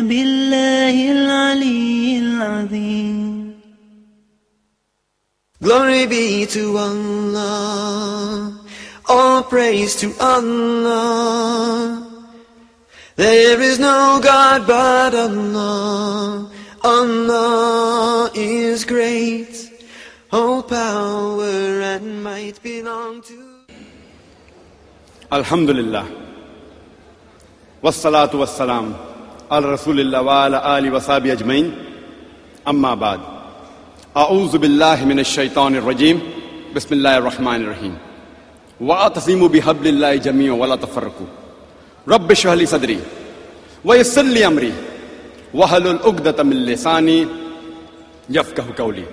بالله العلي العظيم. Glory be to Allah, all praise to Allah. There is no God but Allah. Allah is great. All power and might belong to Alhamdulillah. Wassalatu wassalam ala Rasulillah wa ala ali wa sahbihi ajmain. Amma ba'd. A'udhu billahi minash shaitanir rajim. Bismillahir rahmanir rahim. Wa'atasimu bihablillahi jami'an wa la tafarraqu. Rabbi shrah li sadri wa yassir li amri wahlul 'uqdatam min lisani yafqahu qawli.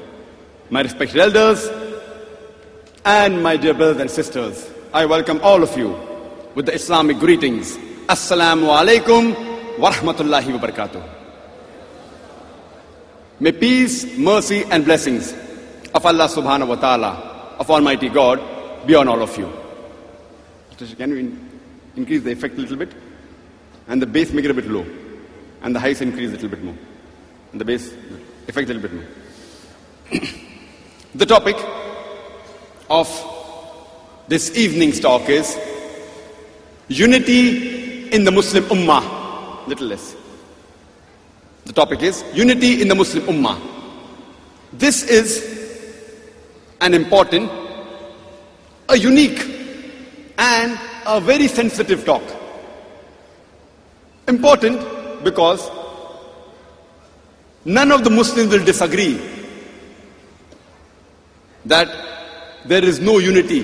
My respected elders and my dear brothers and sisters, I welcome all of you with the Islamic greetings. Assalamu alaikum wa rahmatullahi wa barakatuh. May peace, mercy and blessings of Allah subhanahu wa ta'ala, of Almighty God, be on all of you. Can you increase the effect a little bit? And the bass make it a bit low. And the highs increase a little bit more. And the bass effect a little bit more. The topic of this evening's talk is unity in the Muslim Ummah. Little less. The topic is unity in the Muslim Ummah. This is an important, a unique and a very sensitive talk. Important because none of the Muslims will disagree that there is no unity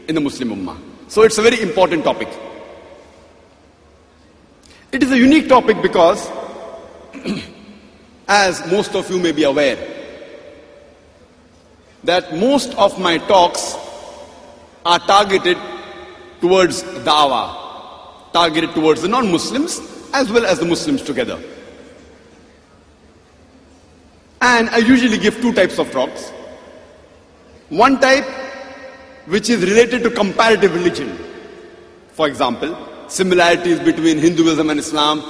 in the Muslim Ummah. So it's a very important topic. It is a unique topic because, as most of you may be aware, that most of my talks are targeted towards da'wah, targeted towards the non-Muslims as well as the Muslims together. And I usually give two types of talks. One type which is related to comparative religion. For example, similarities between Hinduism and Islam,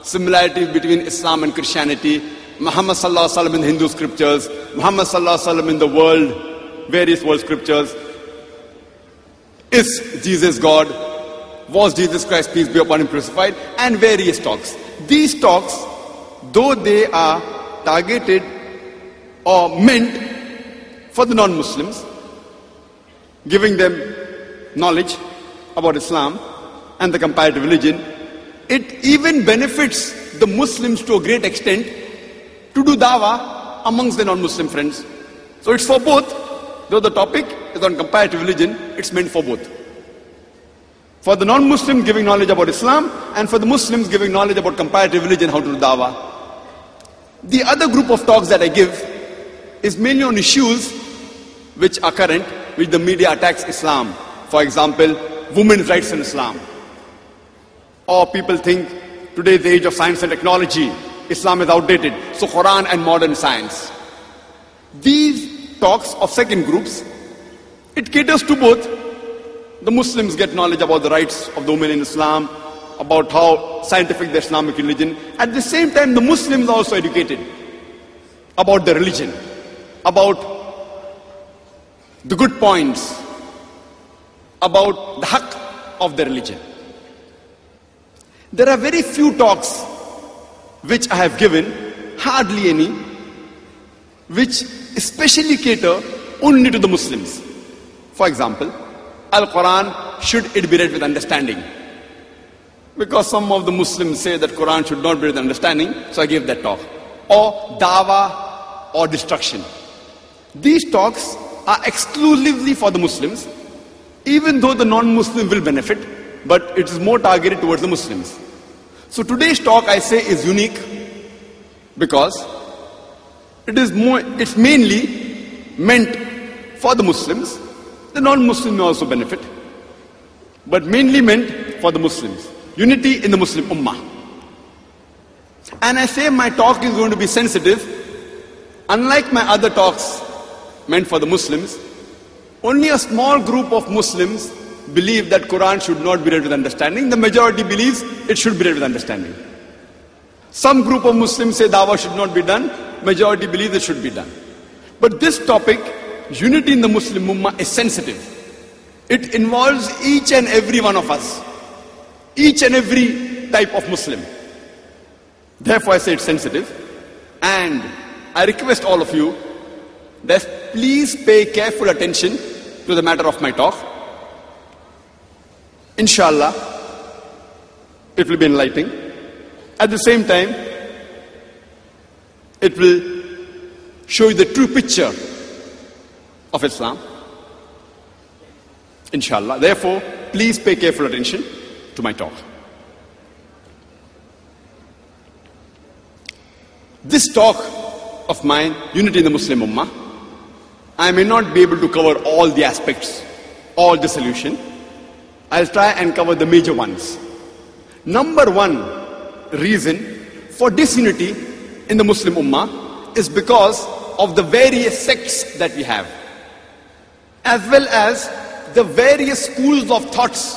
similarities between Islam and Christianity, Muhammad sallallahu alaihi wasallam in the Hindu scriptures, Muhammad sallallahu alaihi wasallam in the world, various world scriptures. Is Jesus God? Was Jesus Christ, peace be upon him, crucified? And various talks. These talks, though they are targeted or meant for the non-Muslims, giving them knowledge about Islam and the comparative religion, it even benefits the Muslims to a great extent to do dawah amongst the non-Muslim friends. So it's for both. Though the topic is on comparative religion, it's meant for both. For the non-Muslims giving knowledge about Islam, and for the Muslims giving knowledge about comparative religion, how to do dawah. The other group of talks that I give is mainly on issues which are current, which the media attacks Islam. For example, women's rights in Islam. Or people think today is the age of science and technology, Islam is outdated, so Qur'an and modern science. These talks of second groups, it caters to both. The Muslims get knowledge about the rights of the women in Islam, about how scientific the Islamic religion. At the same time, the Muslims are also educated about the religion, about the good points, about the haqq of the religion. There are very few talks which I have given, hardly any, which especially cater only to the Muslims. For example, Al-Quran, should it be read with understanding? Because some of the Muslims say that Quran should not be read with understanding, so I gave that talk. Or dawah or destruction. These talks are exclusively for the Muslims, even though the non-Muslim will benefit, but it is more targeted towards the Muslims. So today's talk, I say, is unique because it's mainly meant for the Muslims. The non-Muslim may also benefit, but mainly meant for the Muslims. Unity in the Muslim Ummah. And I say my talk is going to be sensitive. Unlike my other talks meant for the Muslims, only a small group of Muslims believe that Quran should not be read with understanding. The majority believes it should be read with understanding. Some group of Muslims say dawah should not be done. Majority believe it should be done. But this topic, unity in the Muslim Ummah, is sensitive. It involves each and every one of us. Each and every type of Muslim. Therefore I say it's sensitive. And I request all of you that please pay careful attention to the matter of my talk. Inshallah, it will be enlightening. At the same time, it will show you the true picture of Islam. Inshallah. Therefore, please pay careful attention to my talk. This talk of mine, unity in the Muslim Ummah, I may not be able to cover all the aspects, all the solution. I'll try and cover the major ones. Number one reason for disunity in the Muslim Ummah is because of the various sects that we have, as well as the various schools of thoughts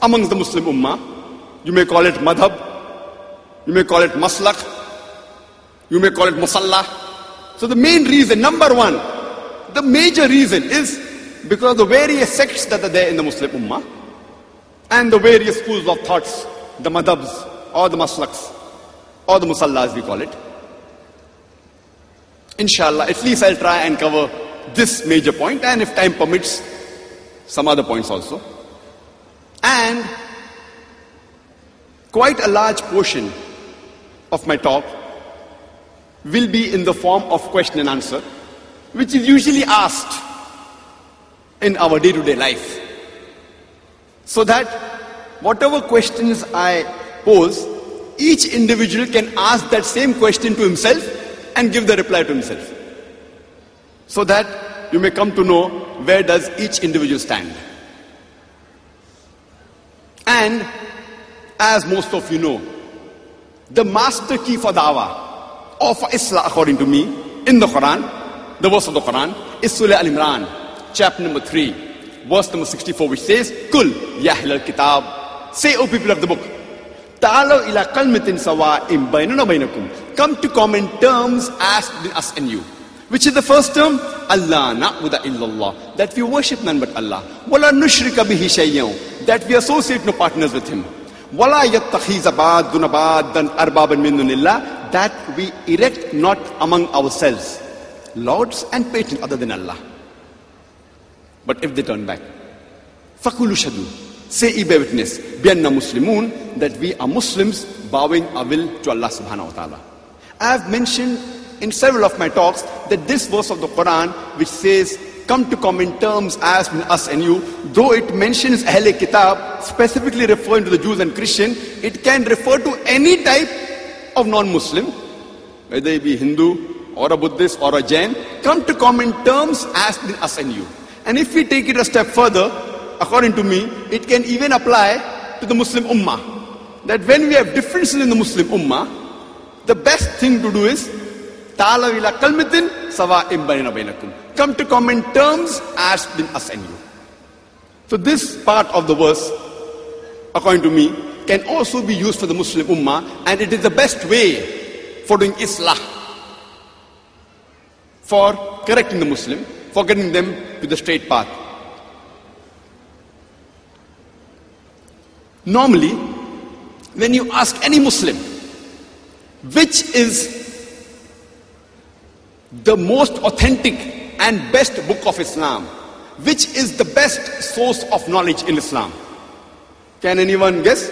amongst the Muslim Ummah. You may call it madhab, you may call it maslak, you may call it musalla. So the main reason, number one, the major reason is because of the various sects that are there in the Muslim Ummah and the various schools of thoughts, the madhabs or the maslaks or the musallas we call it. Inshallah, at least I'll try and cover this major point, and if time permits, some other points also. And quite a large portion of my talk will be in the form of question and answer, which is usually asked in our day-to-day life. So that whatever questions I pose, each individual can ask that same question to himself and give the reply to himself. So that you may come to know where does each individual stand. And as most of you know, the master key for dawah or for Islam, according to me, in the Quran, the verse of the Quran is Surah Ale-Imran Ch.3 V.104, which says, Kul ya ahlal kitab, say, O people of the book, ta'alaw ila kalmatin sawa'im baynana baynakum, come to common terms as between us and you. Which is the first term? Allah na'budu illallah, that we worship none but Allah. Wala nushrika bihi shay'an, that we associate no partners with Him. Wala yattakhiza ba'duna ba'dan arbaban min dunillah, that we erect not among ourselves lords and patrons other than Allah. But if they turn back, fakulu shadu, say ye bear witness, bianna muslimun, that we are Muslims bowing our will to Allah subhanahu wa ta'ala. I have mentioned in several of my talks that this verse of the Quran, which says, come to common terms as between us and you, though it mentions Ahle Kitab, specifically referring to the Jews and Christian, it can refer to any type of non-Muslim, whether it be Hindu or a Buddhist or a Jain. Come to common terms as between us and you. And if we take it a step further, according to me, it can even apply to the Muslim Ummah. That when we have differences in the Muslim Ummah, the best thing to do is ta'alaw ila kalmatin sawa'im baynana baynakum, come to common terms as between us and you. So this part of the verse, according to me, can also be used for the Muslim Ummah, and it is the best way for doing Islah, for correcting the Muslim, for getting them to the straight path. Normally, when you ask any Muslim, which is the most authentic and best book of Islam, which is the best source of knowledge in Islam, can anyone guess?